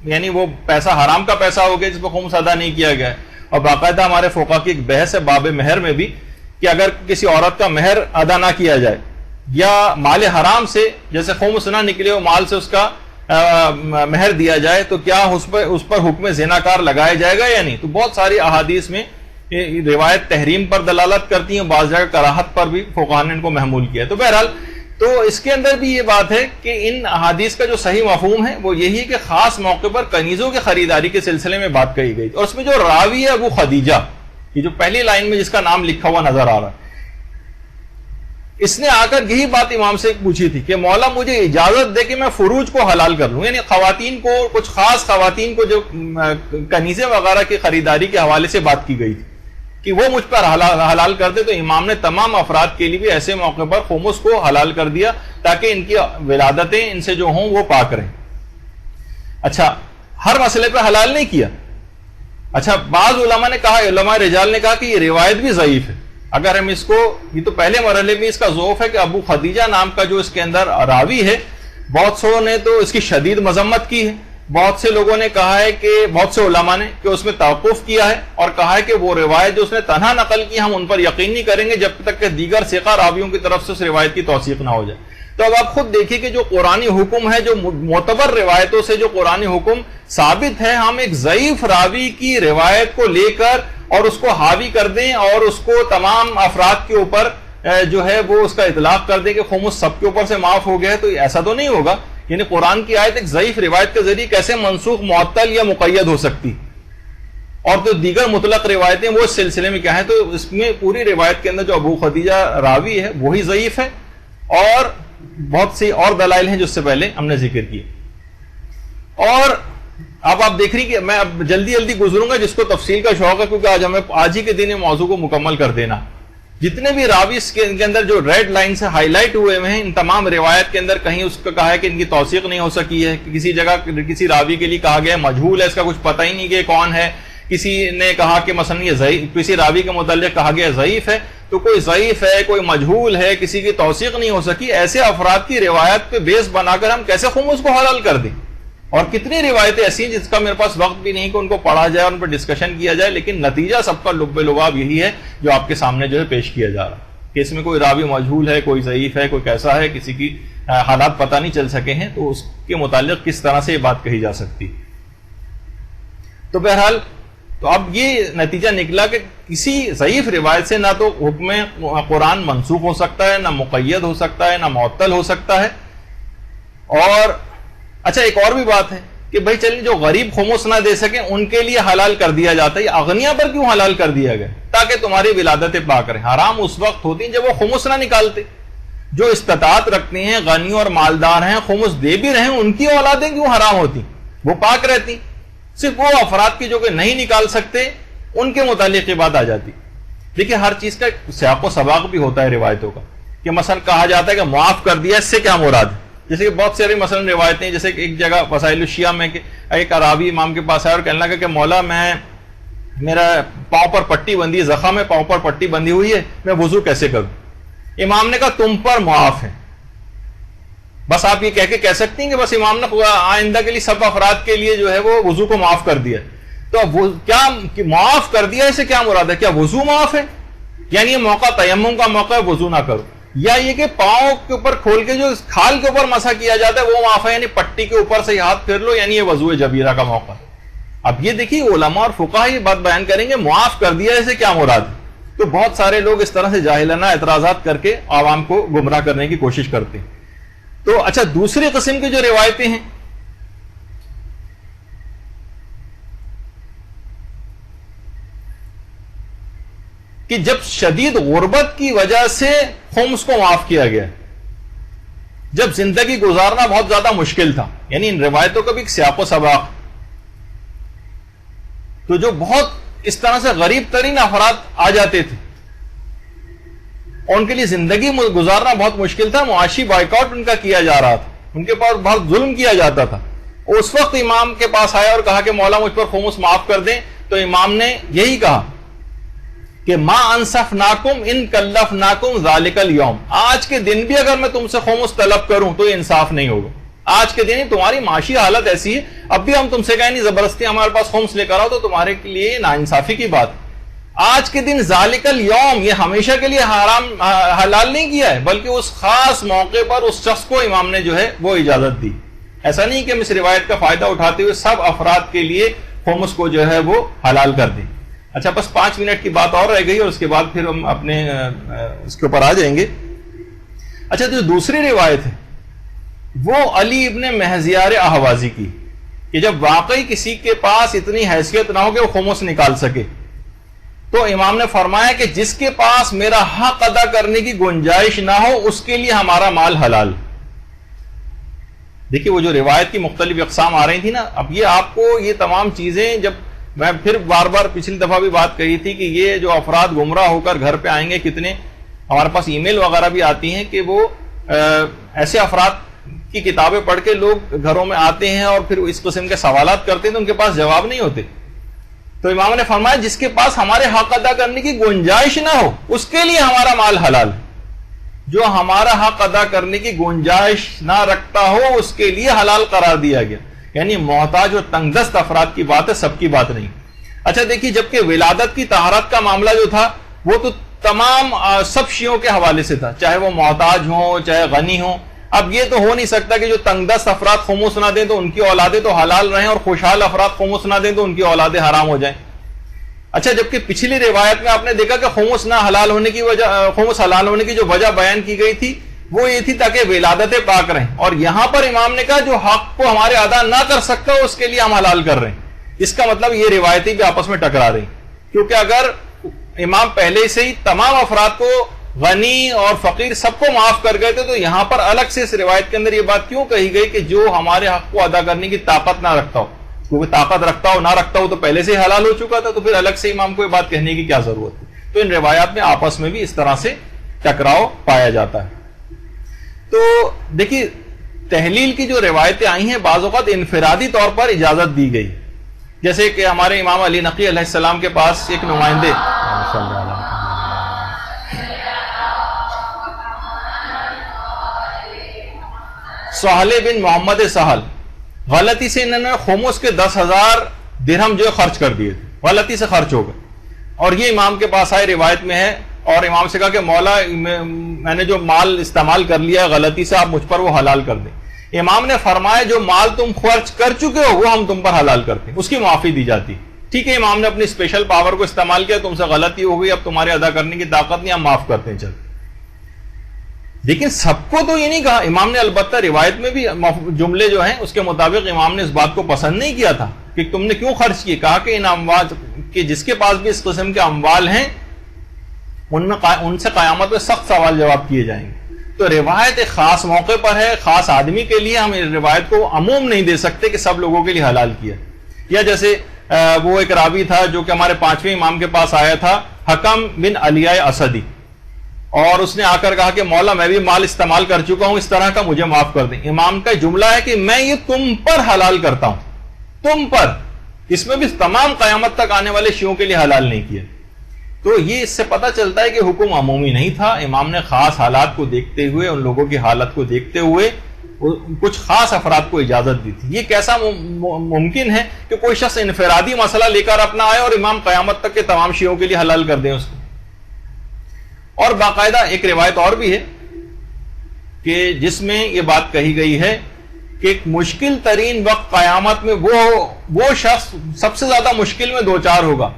[SPEAKER 1] یعنی وہ پیسہ حرام کا پیسہ ہو گیا جس پر خمس ادا نہیں کیا گیا ہے۔ اور باقاعدہ ہمارے فقہا کی ایک بحث ہے باب مہر میں بھی کہ اگر کسی عورت کا مہر ادا نہ کیا جائے یا مال حرام سے جیسے خمس نہ نکلے وہ مال سے اس کا مہر دیا جائے تو کیا اس پر حکم زناکار لگایا جائے گا یا نہیں؟ تو بہت ساری احادیث میں روایت تحریم پر دلالت کرتی ہیں، بعض جگہ کراہت پر بھی فقہا نے ان کو محمول کیا ہے۔ تو بہرحال تو اس کے اندر بھی یہ بات ہے کہ ان احادیث کا جو صحیح مفہوم ہے وہ یہی ہے کہ خاص موقع پر کنیزوں کی خریداری کے سلسلے میں بات کہی گئی، اور اس میں جو راوی ہے ابو خدیجہ، یہ جو پہلی لائن میں جس کا نام لکھا ہوا نظر آ رہا ہے، اس نے آ کر یہی بات امام سے پوچھی تھی کہ مولا مجھے اجازت دے کہ میں فروج کو حلال کر لوں، یعنی خواتین کو، کچھ خاص خواتین کو جو کنیزیں وغیرہ کی خریداری کے حوالے سے بات کی گئی تھی کہ وہ مجھ پر حلال کر دے، تو امام نے تمام افراد کے لیے بھی ایسے موقع پر خمس کو حلال کر دیا تاکہ ان کی ولادتیں ان سے جو ہوں وہ پاک رہیں۔ اچھا ہر مسئلے پہ حلال نہیں کیا۔ اچھا بعض علماء نے کہا، علماء رجال نے کہا کہ یہ روایت بھی ضعیف ہے۔ اگر ہم اس کو، یہ تو پہلے مرحلے میں اس کا ذوف ہے کہ ابو خدیجہ نام کا جو اس کے اندر راوی ہے، بہت سو نے تو اس کی شدید مذمت کی ہے، بہت سے لوگوں نے کہا ہے کہ بہت سے علماء نے کہ اس میں توقف کیا ہے اور کہا ہے کہ وہ روایت جو اس نے تنہا نقل کی ہم ان پر یقین نہیں کریں گے جب تک کہ دیگر ثقہ راویوں کی طرف سے اس روایت کی توثیق نہ ہو جائے۔ تو اب آپ خود دیکھیے کہ جو قرآنی حکم ہے، جو معتبر روایتوں سے جو قرآنی حکم ثابت ہے، ہم ایک ضعیف راوی کی روایت کو لے کر اور اس کو حاوی کر دیں اور اس کو تمام افراد کے اوپر جو ہے وہ اس کا اطلاق کر دیں کہ خمس سب کے اوپر سے معاف ہو گیا ہے، تو ایسا تو نہیں ہوگا۔ یعنی قرآن کی آیت ایک ضعیف روایت کے ذریعے کیسے منسوخ، معطل یا مقید ہو سکتی، اور تو دیگر مطلق روایتیں وہ اس سلسلے میں کیا ہیں؟ تو اس میں پوری روایت کے اندر جو ابو خدیجہ راوی ہے وہی ضعیف ہے، اور بہت سی اور دلائل ہیں جو اس سے پہلے ہم نے ذکر کیے۔ اور اب آپ دیکھ رہی کہ میں اب جلدی گزروں گا، جس کو تفصیل کا شوق ہے کیونکہ آج ہی کے دن موضوع کو مکمل کر دینا۔ جتنے بھی راویز کے اندر جو ریڈ لائن سے ہائی لائٹ ہوئے ہیں، ان تمام روایت کے اندر کہیں اس کو کہا ہے کہ ان کی توثیق نہیں ہو سکی ہے، کسی جگہ کسی راوی کے لیے کہا گیا مجہول ہے، اس کا کچھ پتہ ہی نہیں کہ کون ہے، کسی نے کہا کہ مثلا یہ ضعیف، کسی راوی کے متعلق کہا گیا ضعیف ہے، تو کوئی ضعیف ہے، کوئی مجہول ہے، کسی کی توثیق نہیں ہو سکی، ایسے افراد کی روایت پہ بیس بنا کر ہم کیسے خمس کو حلال کر دیں؟ اور کتنی روایتیں ایسی ہیں جس کا میرے پاس وقت بھی نہیں کہ ان کو پڑھا جائے اور ان پر ڈسکشن کیا جائے، لیکن نتیجہ سب کا لب لباب یہی ہے جو آپ کے سامنے جو ہے پیش کیا جا رہا ہے کہ اس میں کوئی راوی مجہول ہے، کوئی ضعیف ہے، کوئی کیسا ہے، کسی کی حالات پتہ نہیں چل سکے ہیں، تو اس کے متعلق کس طرح سے یہ بات کہی جا سکتی۔ تو بہرحال تو اب یہ نتیجہ نکلا کہ کسی ضعیف روایت سے نہ تو حکم قرآن منسوخ ہو سکتا ہے، نہ مقید ہو سکتا ہے، نہ معطل ہو سکتا ہے۔ اور اچھا ایک اور بھی بات ہے کہ بھائی چلیے جو غریب خمس نہ دے سکیں ان کے لیے حلال کر دیا جاتا ہے، یہ اغنیا پر کیوں حلال کر دیا گیا؟ تاکہ تمہاری ولادتیں پاک رہیں۔ حرام اس وقت ہوتی ہیں جب وہ خمس نہ نکالتے، جو استطاعت رکھتے ہیں، غنی اور مالدار ہیں، خمس دے بھی رہیں، ان کی اولادیں کیوں حرام ہوتی؟ وہ پاک رہتی۔ صرف وہ افراد کی جو کہ نہیں نکال سکتے ان کے متعلق یہ بات آ جاتی. دیکھیے ہر چیز کا سیاق و سباق بھی ہوتا ہے روایتوں کا, کہ مثلا کہا جاتا ہے کہ معاف کر دیا, اس سے کیا مراد ہے؟ جیسے کہ بہت ساری مثلا روایتیں ہیں, جیسے کہ ایک جگہ وسائل الشیعہ میں کہ ایک عرابی امام کے پاس آیا اور کہنے لگا کہ مولا میرا پاؤں پر پٹی بندھی, زخم ہے, پاؤں پر پٹی بندھی ہوئی ہے, میں وضو کیسے کروں؟ امام نے کہا تم پر معاف ہے. بس آپ یہ کہہ سکتی ہیں کہ بس امام نے آئندہ کے لیے سب افراد کے لیے جو ہے وہ وضو کو معاف کر دیا. تو اب کیا معاف کر دیا, اسے کیا مراد ہے؟ کیا وضو معاف ہے؟ یعنی یہ موقع تیمم کا موقع ہے, وضو نہ کرو, یا یہ کہ پاؤں کے اوپر کھول کے جو کھال کے اوپر مسح کیا جاتا ہے وہ معاف ہے, یعنی پٹی کے اوپر سے ہاتھ پھیر لو, یعنی یہ وضو جبیرہ کا موقع. اب یہ دیکھیے علماء اور فقہا یہ بات بیان کریں گے معاف کر دیا اسے کیا مراد ہے. تو بہت سارے لوگ اس طرح سے جاہلانہ اعتراضات کر کے عوام کو گمراہ کرنے کی کوشش کرتے ہیں. تو اچھا, دوسری قسم کی جو روایتیں ہیں کہ جب شدید غربت کی وجہ سے خمس کو معاف کیا گیا, جب زندگی گزارنا بہت زیادہ مشکل تھا, یعنی ان روایتوں کا بھی ایک سیاق و سباق. تو جو بہت اس طرح سے غریب ترین افراد آ جاتے تھے, ان کے لیے زندگی گزارنا بہت مشکل تھا, معاشی بائیکاٹ ان کا کیا جا رہا تھا, ان کے پاس بہت ظلم کیا جاتا تھا. اس وقت امام کے پاس آیا اور کہا کہ مولا مجھ پر خمس معاف کر دیں. تو امام نے یہی کہا کہ ما انصفناکم ان کلفناکم ذالک الیوم, آج کے دن بھی اگر میں تم سے خمس طلب کروں تو یہ انصاف نہیں ہوگا. آج کے دن تمہاری معاشی حالت ایسی ہے, اب بھی ہم تم سے کہیں نہیں زبردستی ہمارے پاس خمس لے کر آؤ, تو تمہارے لیے ناانصافی کی بات. آج کے دن ذالک الیوم, یہ ہمیشہ کے لیے حلال نہیں کیا ہے, بلکہ اس خاص موقع پر اس شخص کو امام نے جو ہے وہ اجازت دی. ایسا نہیں کہ ہم اس روایت کا فائدہ اٹھاتے ہوئے سب افراد کے لیے خمس کو جو ہے وہ حلال کر دیں. اچھا, بس 5 منٹ کی بات اور رہ گئی اور اس کے بعد پھر ہم اپنے اس کے اوپر آ جائیں گے. اچھا, جو دوسری روایت ہے وہ علی ابن مہزیار احوازی کی, کہ جب واقعی کسی کے پاس اتنی حیثیت نہ ہو کہ وہ خمس نکال سکے, تو امام نے فرمایا کہ جس کے پاس میرا حق ادا کرنے کی گنجائش نہ ہو اس کے لیے ہمارا مال حلال. دیکھیے وہ جو روایت کی مختلف اقسام آ رہی تھی نا, اب یہ آپ کو یہ تمام چیزیں, جب میں پھر بار بار پچھلی دفعہ بھی بات کہی تھی کہ یہ جو افراد گمراہ ہو کر گھر پہ آئیں گے, کتنے ہمارے پاس ای میل وغیرہ بھی آتی ہیں کہ وہ ایسے افراد کی کتابیں پڑھ کے لوگ گھروں میں آتے ہیں اور پھر اس قسم کے سوالات کرتے ہیں تو ان کے پاس جواب نہیں ہوتے. تو امام نے فرمایا جس کے پاس ہمارے حق ادا کرنے کی گنجائش نہ ہو اس کے لیے ہمارا مال حلال. جو ہمارا حق ادا کرنے کی گنجائش نہ رکھتا ہو اس کے لیے حلال قرار دیا گیا, یعنی محتاج اور تنگ دست افراد کی بات ہے, سب کی بات نہیں. اچھا دیکھیے, جبکہ ولادت کی طہارت کا معاملہ جو تھا وہ تو تمام سب شیعوں کے حوالے سے تھا, چاہے وہ محتاج ہوں چاہے غنی ہوں. اب یہ تو ہو نہیں سکتا کہ جو تنگ دست افراد خمس نہ دیں تو ان کی اولادیں تو حلال رہیں, اور خوشحال افراد خمس نہ دیں تو ان کی اولادیں حرام ہو جائیں. اچھا, جبکہ پچھلی روایت میں آپ نے دیکھا کہ خمس نہ حلال ہونے کی وجہ, خمس حلال ہونے کی جو وجہ بیان کی گئی تھی وہ یہ تھی تاکہ ولادتیں پاک رہیں, اور یہاں پر امام نے کہا جو حق کو ہمارے ادا نہ کر سکتا اس کے لیے ہم حلال کر رہے ہیں. اس کا مطلب یہ روایتیں بھی آپس میں ٹکرا رہی, کیونکہ اگر امام پہلے سے ہی تمام افراد کو, غنی اور فقیر سب کو معاف کر گئے تھے, تو یہاں پر الگ سے اس روایت کے اندر یہ بات کیوں کہی گئی کہ جو ہمارے حق کو ادا کرنے کی طاقت نہ رکھتا ہو, کیونکہ طاقت رکھتا ہو نہ رکھتا ہو تو پہلے سے ہی حلال ہو چکا تھا, تو پھر الگ سے امام کو یہ بات کہنے کی کیا ضرورت ہے. تو ان روایات میں آپس میں بھی اس طرح سے ٹکراؤ پایا جاتا ہے. تو دیکھیے تحلیل کی جو روایتیں آئی ہیں بعض اوقات انفرادی طور پر اجازت دی گئی, جیسے کہ ہمارے امام علی نقی علیہ السلام کے پاس ایک نمائندے سہل بن محمد سہل, غلطی سے انہوں نے خمس کے 10,000 درہم جو خرچ کر دیے تھے, غلطی سے خرچ ہو گئے, اور یہ امام کے پاس آئے, روایت میں ہے, اور امام سے کہا کہ مولا میں نے جو مال استعمال کر لیا غلطی سے, آپ مجھ پر وہ حلال کر دیں. امام نے فرمایا جو مال تم خرچ کر چکے ہو وہ ہم تم پر حلال کرتے ہیں, اس کی معافی دی جاتی. ٹھیک ہے, امام نے اپنی اسپیشل پاور کو استعمال کیا, تم سے غلطی ہو گئی, اب تمہارے ادا کرنے کی طاقت نہیں, ہم معاف کرتے ہیں, چل. لیکن سب کو تو یہ نہیں کہا امام نے, البتہ روایت میں بھی جملے جو ہیں اس کے مطابق امام نے اس بات کو پسند نہیں کیا تھا کہ تم نے کیوں خرچ کیے. کہا کہ ان اموال کہ جس کے پاس بھی اس قسم کے اموال ہیں ان سے قیامت میں سخت سوال جواب کیے جائیں گے. تو روایت ایک خاص موقع پر ہے, خاص آدمی کے لیے, ہم اس روایت کو عموم نہیں دے سکتے کہ سب لوگوں کے لیے حلال کیا. یا جیسے وہ ایک راوی تھا جو کہ ہمارے 5ویں امام کے پاس آیا تھا، حکم بن علیہ اسدی، اور اس نے آ کر کہا کہ مولا میں بھی مال استعمال کر چکا ہوں، اس طرح کا مجھے معاف کر دیں۔ امام کا جملہ ہے کہ میں یہ تم پر حلال کرتا ہوں، تم پر، اس میں بھی تمام قیامت تک آنے والے شیعوں کے لیے حلال نہیں کیا۔ تو یہ اس سے پتہ چلتا ہے کہ حکم عمومی نہیں تھا، امام نے خاص حالات کو دیکھتے ہوئے، ان لوگوں کی حالت کو دیکھتے ہوئے کچھ خاص افراد کو اجازت دی تھی۔ یہ کیسا ممکن ہے کہ کوئی شخص انفرادی مسئلہ لے کر اپنا آئے اور امام قیامت تک کے تمام شیعوں کے لیے حلال کر دیں اس کو؟ اور باقاعدہ ایک روایت اور بھی ہے کہ جس میں یہ بات کہی گئی ہے کہ ایک مشکل ترین وقت قیامت میں وہ شخص سب سے زیادہ مشکل میں دوچار ہوگا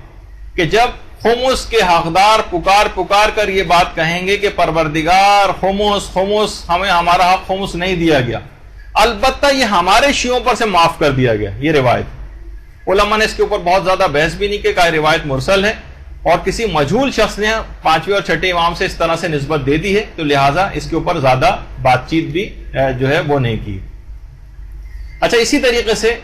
[SPEAKER 1] کہ جب خمس کے حقدار پکار کر یہ بات کہیں گے کہ پروردگار خمس ہمیں ہمارا حق خمس نہیں دیا گیا، البتہ یہ ہمارے شیعوں پر سے معاف کر دیا گیا۔ یہ روایت علماء نے اس کے اوپر بہت زیادہ بحث بھی نہیں کہ روایت مرسل ہے، اور کسی مجہول شخص نے 5ویں اور 6ٹھے امام سے اس طرح سے نسبت دے دی ہے، تو لہٰذا اس کے اوپر زیادہ بات چیت بھی جو ہے وہ نہیں کی۔ اچھا، اسی طریقے سے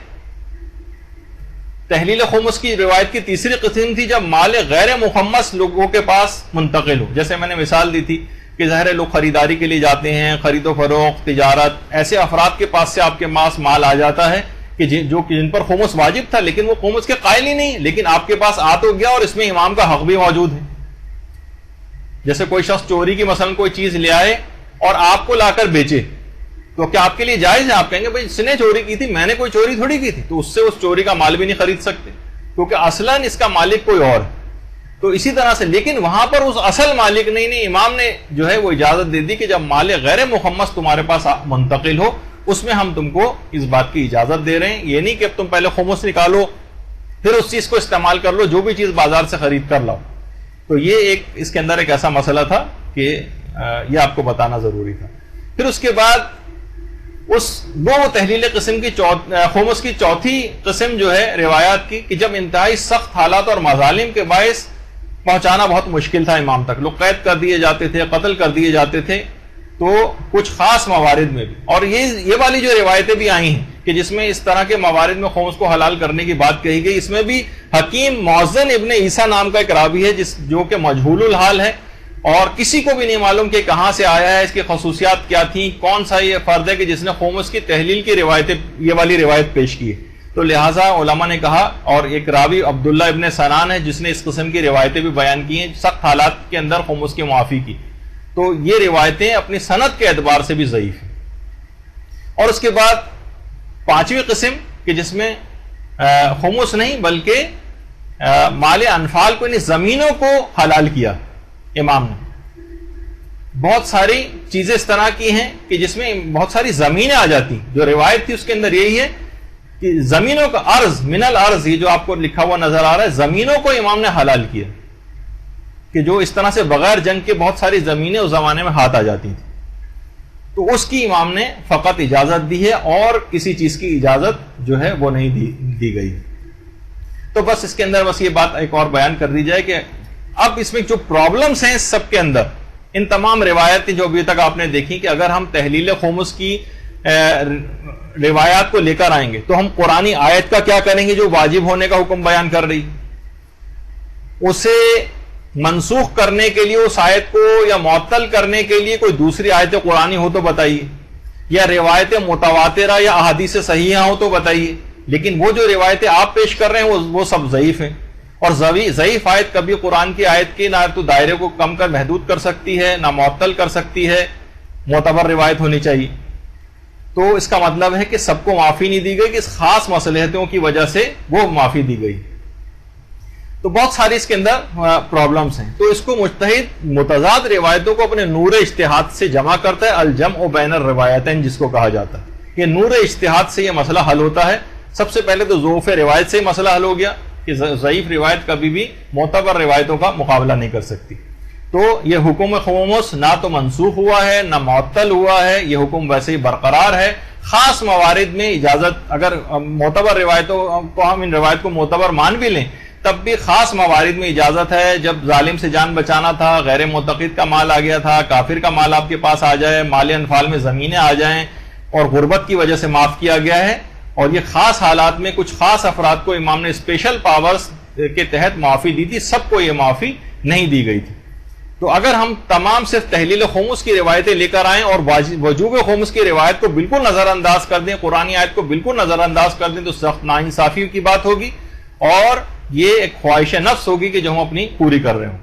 [SPEAKER 1] تحلیل خمس کی روایت کی تیسری قسم تھی جب مال غیر مخمس لوگوں کے پاس منتقل ہو۔ جیسے میں نے مثال دی تھی کہ ظاہر لوگ خریداری کے لیے جاتے ہیں، خرید و فروخت، تجارت، ایسے افراد کے پاس سے آپ کے پاس مال آ جاتا ہے کہ جن پر خمس واجب تھا لیکن وہ خمس کے قائل ہی نہیں، لیکن آپ کے پاس آ تو گیا اور اس میں امام کا حق بھی موجود ہے۔ جیسے کوئی شخص چوری کی مثلا کوئی چیز لے آئے اور آپ کو لا کر بیچے، تو کیا آپ کے لیے جائز ہے؟ آپ کہیں گے بھائی اس نے چوری کی تھی، میں نے کوئی چوری تھوڑی کی تھی، تو اس سے اس چوری کا مال بھی نہیں خرید سکتے کیونکہ اصلاً اس کا مالک کوئی اور ہے۔ تو اسی طرح سے لیکن وہاں پر اس اصل مالک نہیں، امام نے جو ہے وہ اجازت دے دی کہ جب مال غیر مخمس تمہارے پاس منتقل ہو اس میں ہم تم کو اس بات کی اجازت دے رہے ہیں۔ یہ نہیں کہ اب تم پہلے خمس نکالو پھر اس چیز کو استعمال کر لو، جو بھی چیز بازار سے خرید کر لاؤ۔ تو یہ اس کے اندر ایک ایسا مسئلہ تھا کہ یہ آپ کو بتانا ضروری تھا۔ پھر اس کے بعد وہ تحلیل قسم کی خمس کی چوتھی قسم جو ہے روایات کی کہ جب انتہائی سخت حالات اور مظالم کے باعث پہنچانا بہت مشکل تھا امام تک، لوگ قید کر دیے جاتے تھے، قتل کر دیے جاتے تھے، تو کچھ خاص موارد میں بھی، اور یہ والی جو روایتیں بھی آئی ہیں کہ جس میں اس طرح کے موارد میں خمس کو حلال کرنے کی بات کہی گئی، اس میں بھی حکیم موزن ابن عیسیٰ نام کا ایک راوی ہے جو کہ مجہول الحال ہے اور کسی کو بھی نہیں معلوم کہ کہاں سے آیا ہے، اس کی خصوصیات کیا تھیں، کون سا یہ فرد ہے کہ جس نے خمس کی تحلیل کی روایتیں یہ والی روایت پیش کی ہے۔ تو لہٰذا علماء نے کہا، اور ایک راوی عبداللہ ابن سنان ہے جس نے اس قسم کی روایتیں بھی بیان کی ہیں سخت حالات کے اندر خمس کی معافی کی، تو یہ روایتیں اپنی سند کے اعتبار سے بھی ضعیف ہیں۔ اور اس کے بعد 5ویں قسم کہ جس میں خمس نہیں بلکہ مال انفال کو یعنی زمینوں کو حلال کیا امام نے۔ بہت ساری چیزیں اس طرح کی ہیں کہ جس میں بہت ساری زمینیں آ جاتی، جو روایت تھی اس کے اندر یہی ہے کہ زمینوں کا عرض من الارض، یہ جو آپ کو لکھا ہوا نظر آ رہا ہے، زمینوں کو امام نے حلال کیا کہ جو اس طرح سے بغیر جنگ کے بہت ساری زمینیں اس زمانے میں ہاتھ آ جاتی تھیں، تو اس کی امام نے فقط اجازت دی ہے اور کسی چیز کی اجازت جو ہے وہ نہیں دی گئی۔ تو بس اس کے اندر بس یہ بات ایک اور بیان کر دی جائے کہ اب اس میں جو پرابلمز ہیں سب کے اندر، ان تمام روایتیں جو ابھی تک آپ نے دیکھی کہ اگر ہم تحلیل خمس کی روایات کو لے کر آئیں گے تو ہم قرآنی آیت کا کیا کریں گے جو واجب ہونے کا حکم بیان کر رہی، اسے منسوخ کرنے کے لیے اس آیت کو یا معطل کرنے کے لیے کوئی دوسری آیت قرآنی ہو تو بتائیے، یا روایت متواترہ یا احادیث صحیحہ ہو تو بتائیے، لیکن وہ جو روایتیں آپ پیش کر رہے ہیں وہ سب ضعیف ہیں، اور ضعیف آیت کبھی قرآن کی آیت کی نہ تو دائرے کو کم کر محدود کر سکتی ہے نہ معطل کر سکتی ہے، معتبر روایت ہونی چاہیے۔ تو اس کا مطلب ہے کہ سب کو معافی نہیں دی گئی کہ اس خاص مصلحتوں کی وجہ سے وہ معافی دی گئی۔ تو بہت ساری اس کے اندر پرابلمز ہیں، تو اس کو مجتہد متضاد روایتوں کو اپنے نور اجتہاد سے جمع کرتا ہے، الجمع بین الروایتین جس کو کہا جاتا ہے۔ یہ نور اجتہاد سے یہ مسئلہ حل ہوتا ہے۔ سب سے پہلے تو ضعف روایت سے مسئلہ حل ہو گیا کہ ضعیف روایت کبھی بھی معتبر روایتوں کا مقابلہ نہیں کر سکتی۔ تو یہ حکم خمس نہ تو منسوخ ہوا ہے نہ معطل ہوا ہے، یہ حکم ویسے ہی برقرار ہے۔ خاص موارد میں اجازت، اگر معتبر روایتوں کو ہم ان روایت کو معتبر مان بھی لیں تب بھی خاص موارد میں اجازت ہے، جب ظالم سے جان بچانا تھا، غیر معتقد کا مال آ گیا تھا، کافر کا مال آپ کے پاس آ جائے، مال انفال میں زمینیں آ جائیں اور غربت کی وجہ سے معاف کیا گیا ہے، اور یہ خاص حالات میں کچھ خاص افراد کو امام نے اسپیشل پاورز کے تحت معافی دی تھی، سب کو یہ معافی نہیں دی گئی تھی۔ تو اگر ہم تمام صرف تحلیل خمس کی روایتیں لے کر آئیں اور وجوب خمس کی روایت کو بالکل نظر انداز کر دیں، قرآن آیت کو بالکل نظر انداز کر دیں، تو سخت ناانصافی کی بات ہوگی اور یہ ایک خواہش نفس ہوگی کہ جو ہم اپنی پوری کر رہے ہوں۔